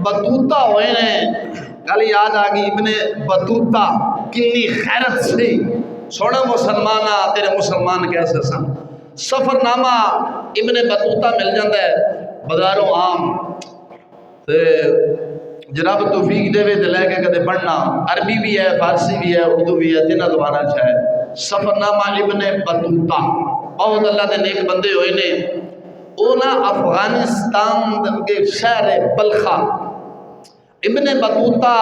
Battuta ہوئے نے، گل یاد آ گئی ابن بطوطہ کنی خیرت سی، سونا مسلمانہ تیرے مسلمان کیسے سن۔ سفر نامہ ابن بطوطہ مل جاندہ ہے بازاروں عام، تے جناب توفیق دے وے تے لے کے کدے پڑھنا، عربی بھی ہے، فارسی بھی ہے، اردو بھی ہے، تینہ زبانہ ہے۔ سفر نامہ ابن بطوطہ، بہت اللہ دے نیک بندے ہوئے نے، اونا افغانستان کے شہر بلخا ابن بطوطہ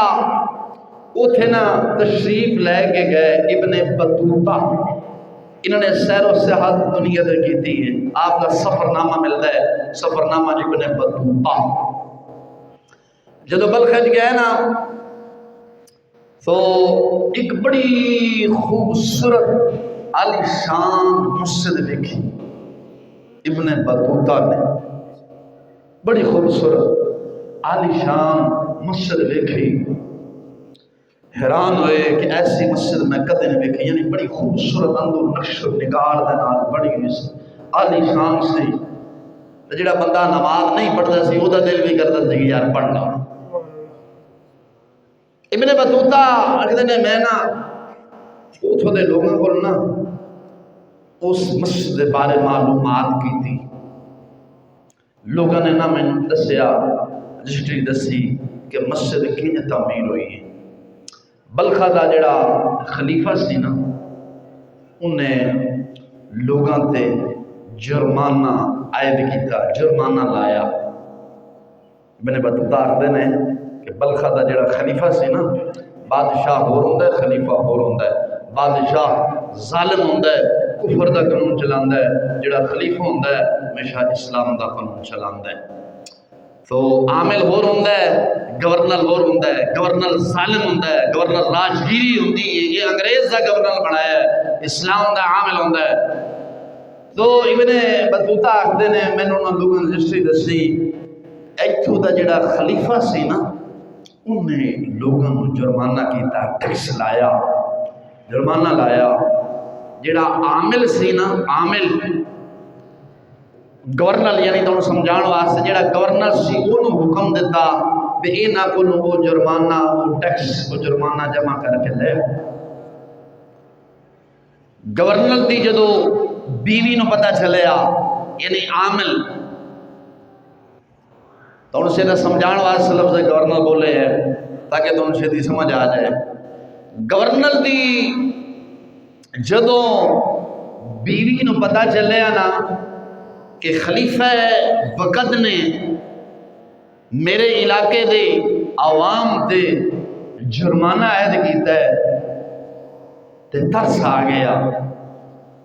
اوتھے نا تشریف لے کے گئے۔ ابن بطوطہ انہوں نے سیر و سیاحت دنیا دے کی تھی، آپ کا سفر نامہ ملتا ہے، سفر نامہ ابن بطوطہ۔ جدو بلخج گئے نا تو ایک بڑی خوبصورت عالی شان مسجد دیکھی ابن بطوطہ نے، بڑی خوبصورت عالی شان مسجد دیکھی، حیران ہوئے کہ ایسی مسجد میں کدے نہیں دیکھی، یعنی بڑی خوبصورت اندر نقش و نگار دے نال بڑی عالی شان سی۔ جڑا بندہ نماز نہیں پڑھتا سی وہ دل بھی کرتا سی یار پڑھنا۔ ابن بطوطہ اگدے نے میں نا اتھوں دے لوگوں کو نا اس مسجد دے بارے معلومات کی تھی، لوگوں نے نا میں دسیا رجسٹری دسی کہ مسجد کینج تعمیر ہوئی ہے۔ بلخا دا جڑا خلیفہ سی نا انہیں لوگاں تے جرمانہ عائد کیتا، جرمانہ لایا۔ ابن بطوطہ آخدے نے کہ بلخا دا جڑا خلیفہ سی نا، بادشاہ ہور ہوندہ ہے، خلیفہ ہور ہوندہ ہے۔ بادشاہ ظالم ہوندہ ہے، کفر دا قانون چلاندہ ہے، جڑا خلیفہ ہوندہ ہے ہمیشہ اسلام دا قانون چلاندہ ہے۔ تو عامل ہور ہوندہ ہے، گورنر ہور ہوندہ ہے، گورنر ظالم ہوندہ ہے، گورنر راجگیری ہوندی ہے، یہ انگریز دا گورنر بنایا ہے، اسلام دا عامل ہوندہ ہے۔ تو ابن بطوطہ آخدے نے میں نے انہوں لوگوں نے رجسٹری دسی، ایتھو دا جڑا خلیفہ سی نا انہیں لوگوں نے جرمانہ کیتا، ٹیکس لایا، جرمانہ لایا۔ جڑا عامل سی نا، عامل گورنر یعنی تو سمجھان واسطے جڑا گورنر سی انہوں حکم دیتا کہ اینا کو وہ جرمانہ وہ ٹیکس وہ جرمانہ جمع کر کے لے۔ گورنر دی جدو بیوی نو پتہ چلیا یعنی عامل، تو ان سے نہ سمجھان واسطے لفظ گورنر بولے ہیں تاکہ تو ان سے دی سمجھ آ جائے۔ گورنر دی جدو بیوی نو پتہ چلیا نا کہ خلیفہ وقت نے میرے علاقے دے عوام دے جرمانہ عائد کیتا ہے تے ترس آ گیا۔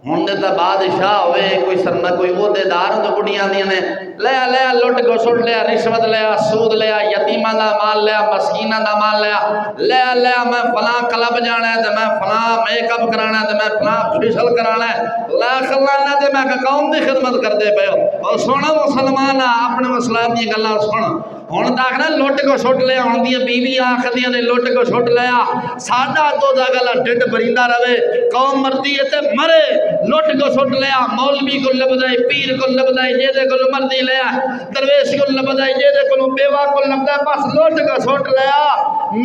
ہون دے تا بادشاہ ہوئے کوئی سرمہ کوئی عہدے دار تو بڑیاں دیاں نے لیا لیا لٹ کو سٹ لیا، رشوت لیا، سود لیا، یتیمہ دا مال لیا، مسکینہ دا مال لیا، لیا لیا میں فلاں کلب جانا ہے تے میں فلاں میک اپ کرانا ہے تے میں فلاں فیشل کرانا ہے، لا خلانا تے میں قوم دی خدمت کر دے پے ہو۔ اور سونا مسلمان اپنے مسئلات دی گلاں سن، ہن تاکنا لٹ کو سٹ لیا، ہن دیاں بیوی آکھدیاں نے لٹ کو سٹ لیا، ساڈا تو دا گلا ڈڈ بریندہ رہے، قوم مرضی ہے تے مرے، لٹ کو سٹ لیا، مولوی کو لبدائی، پیر کو لبدائی، جے دے کو مرضی لیا، درویش کو لبدائی، جے دے کو بیوہ کو لبدائی، بس لٹ کو سٹ لیا،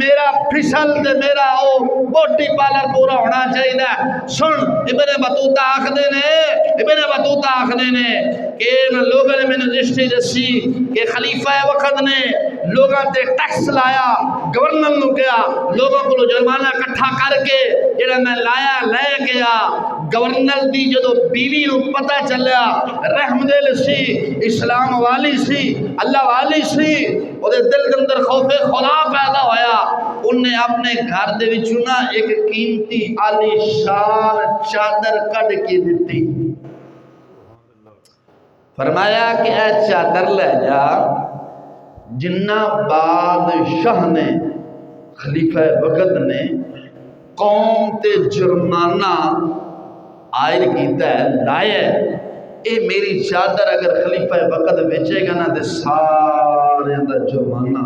میرا پھسل تے میرا او بوٹی پالر پورا ہونا چاہیے۔ سن ابن بطوطہ آخدے نے، ابن بطوطہ آخدے نے کہ لوگوں نے میں نے رشتے دسی کہ خلیفہ وقت نے لوگوں تے ٹیکس لایا، گورنر نو گیا، لوگوں کو جرمانہ کٹھا کر کے جڑا میں لایا لے گیا۔ گورنر دی جدو بیوی نو پتہ چلیا، رحم دل سی، اسلام والی سی، اللہ والی سی، وہ دے دل کے اندر خوف خدا پیدا ہویا، انہیں اپنے گھر دے وچوں نا ایک قیمتی عالی شان چادر کڈ کے دتی، فرمایا کہ اے چادر لے جا، جنہ بادشاہ نے خلیفہ وقت نے قوم تے جرمانہ عائد کیتا ہے لائے، اے میری چادر اگر خلیفہ وقت بیچے گا نا تے سارے دا جرمانہ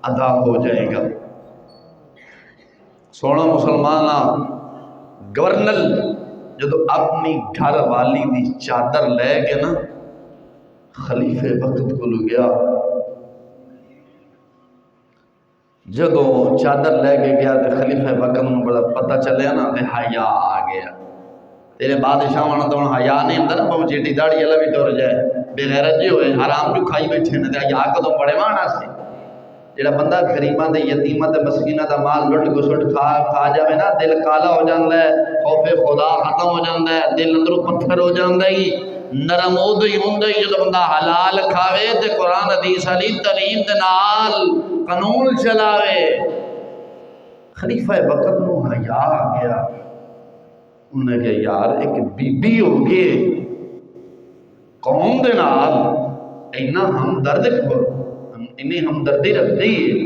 ادا ہو جائے گا۔ سونا مسلمانہ گورنر جدو اپنی گھر والی دی چادر لے کے نا خلیفہ وقت کو لو گیا، جدوں چادر لے کے گیا تو خلیفہ وقت نوں بڑا پتہ چلیا نا تے حیا آ گیا۔ تیرے بادشاہ ہونا تو حیا نہیں ہوندا نا، بہو چیٹی داڑھی والا بھی ٹر جائے، بے غیرت جی ہوئے، حرام جو کھائی بیٹھے نے تے حیا کدوں بڑے وانا سی۔ جڑا بندہ غریباں تے یتیماں تے مسکیناں دا مال لٹ گسٹ کھا جاوے نا، دل کالا ہو جاندا ہے، خوف خدا ختم ہو جاندا ہے، دل اندروں پتھر ہو جاندا ہے، نرم اودوں ہی ہوندا ہے جدوں بندہ حلال کھاوے تے قرآن حدیث علی تعلیم دے نال قانون چلاوے۔ خلیفہ وقت نو حیا آ گیا، انہوں نے کہا یار ایک بی بی ہو گئے قوم دے نال اینا ہمدرد کرو، انہیں ہمدردی رکھ دی ہے،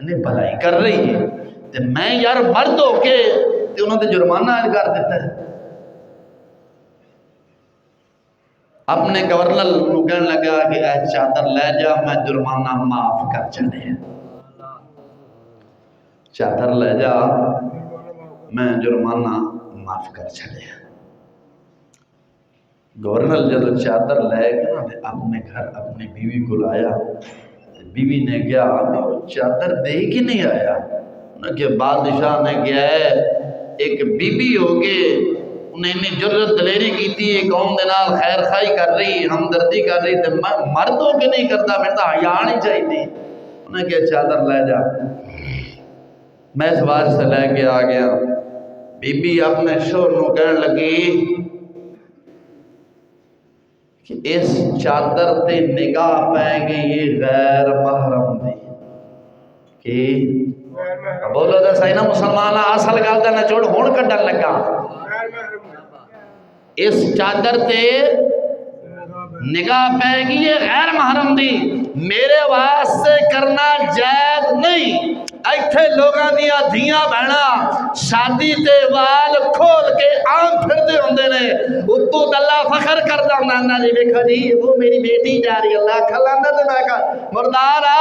انہیں بھلائی کر رہی ہے، تے میں یار مرد ہو کے تے انہوں نے جرمانہ عائد کر دیتا ہے۔ اپنے گورنر کو کہنے لگا کہ اے چادر لے جا، میں جرمانہ معاف کر چلے، چادر لے جا میں جرمانہ معاف کر چلے۔ گورنر جب چادر لے گیا اپنے گھر اپنی بیوی کو لایا، بیوی نے کیا چادر دے کے نہیں آیا، انہوں کہ بادشاہ نے کیا ہے ایک بی بی ہو کے انہیں اتنی جرت دلیری کی تھی، قوم دے نال خیر خائی کر رہی، ہمدردی کر رہی، تو مرد ہو کے نہیں کرتا، پھر تو حیا نہیں چاہیے تھی۔ انہوں نے کہا چادر لے جا، میں اس بات سے لے کے آ گیا۔ بی بی اپنے شوہر کو کہنے لگی کہ اس چادر تے نگاہ پہ گئی یہ غیر محرم دی، کہ بولو تو صحیح نا مسلمانہ اصل گل تے نہ چھوڑ ہن کڈن لگا، اس چادر تے نگاہ پہ گئی یہ غیر محرم دی، میرے واسطے کرنا جائز نہیں۔ ایتھے لوگاں دیا دھیاں بہنا شادی تے وال کھول کے آم پھر دے ہوندے نے، اتو اللہ فخر کردا ہوندا نا جی دیکھو جی وہ میری بیٹی جا رہی، اللہ کھلانا تے میں کہا مردارا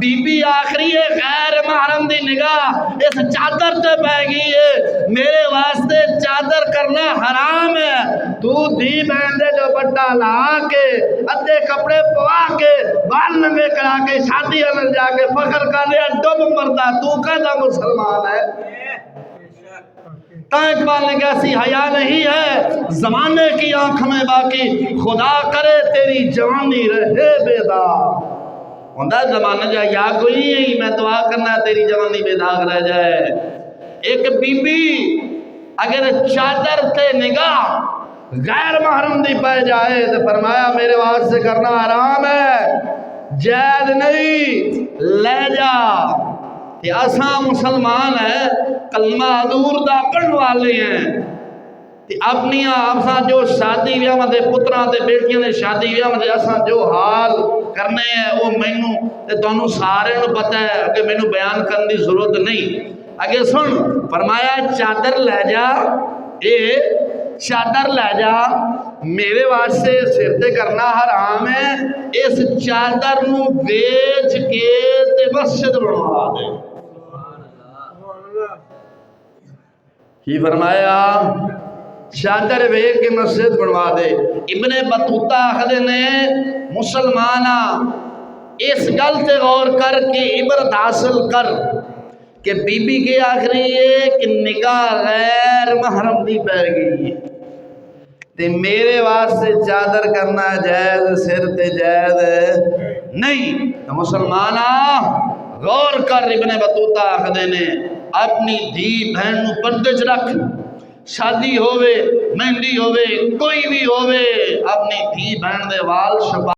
بی بی آخری ہے غیر محرم دی نگاہ اس چادر تے پہ گئی ہے، میرے واسطے چادر کرنا حرام ہے، تو دھی بہن دے جو بٹا لا کے ادھے کپڑے پوا کے بال ننگے کرا کے شادی اندر جا کے فخر کر لیا ڈب مردہ تو کہتا مسلمان ہے۔ تا اقبال نے کہا سی حیا نہیں ہے زمانے کی آنکھ میں باقی، خدا کرے تیری جوانی رہے بیدار۔ ہوندہ زمانے جا یا کوئی نہیں، میں دعا کرنا تیری جوانی بے داغ رہ جائے۔ ایک بی بی اگر چادر تے نگاہ غیر محرم دی پہ جائے تو فرمایا میرے واسطے کرنا حرام ہے، جائز نہیں، لے جا۔ کہ اساں مسلمان ہیں، کلمہ حضور دا پڑھن والے ہیں، تے اپنی اساں جو شادی بیاہ دے پتراں تے بیٹیاں دے شادی بیاہ دے اساں جو حال کرنے ہیں وہ مینوں تے تانوں سارے نوں پتہ ہے کہ مینوں بیان کرن دی ضرورت نہیں۔ اگے سن فرمایا چادر لے جا، اے چادر لے جا، میرے واسطے سر تے کرنا حرام ہے، اس چادر نو بیچ کے تے مسجد بنوا دے۔ کی فرمایا چادر بیچ کے مسجد بنوا دے۔ ابن بطوطہ آخدے نے مسلمانہ اس گل تے غور کر کے عبرت حاصل کر کہ بی بی کے آخری ہے کہ نگاہ غیر محرم دی پہ گئی تے میرے واسطے چادر کرنا جائز سر تے جائز نہیں۔ تو مسلمانہ غور کر، ابن بطوطہ آخدے نے اپنی دھی بہن نو پردے چ رکھ، شادی ہووے مہندی ہووے کوئی بھی ہووے، اپنی دھی بہن دے وال شبا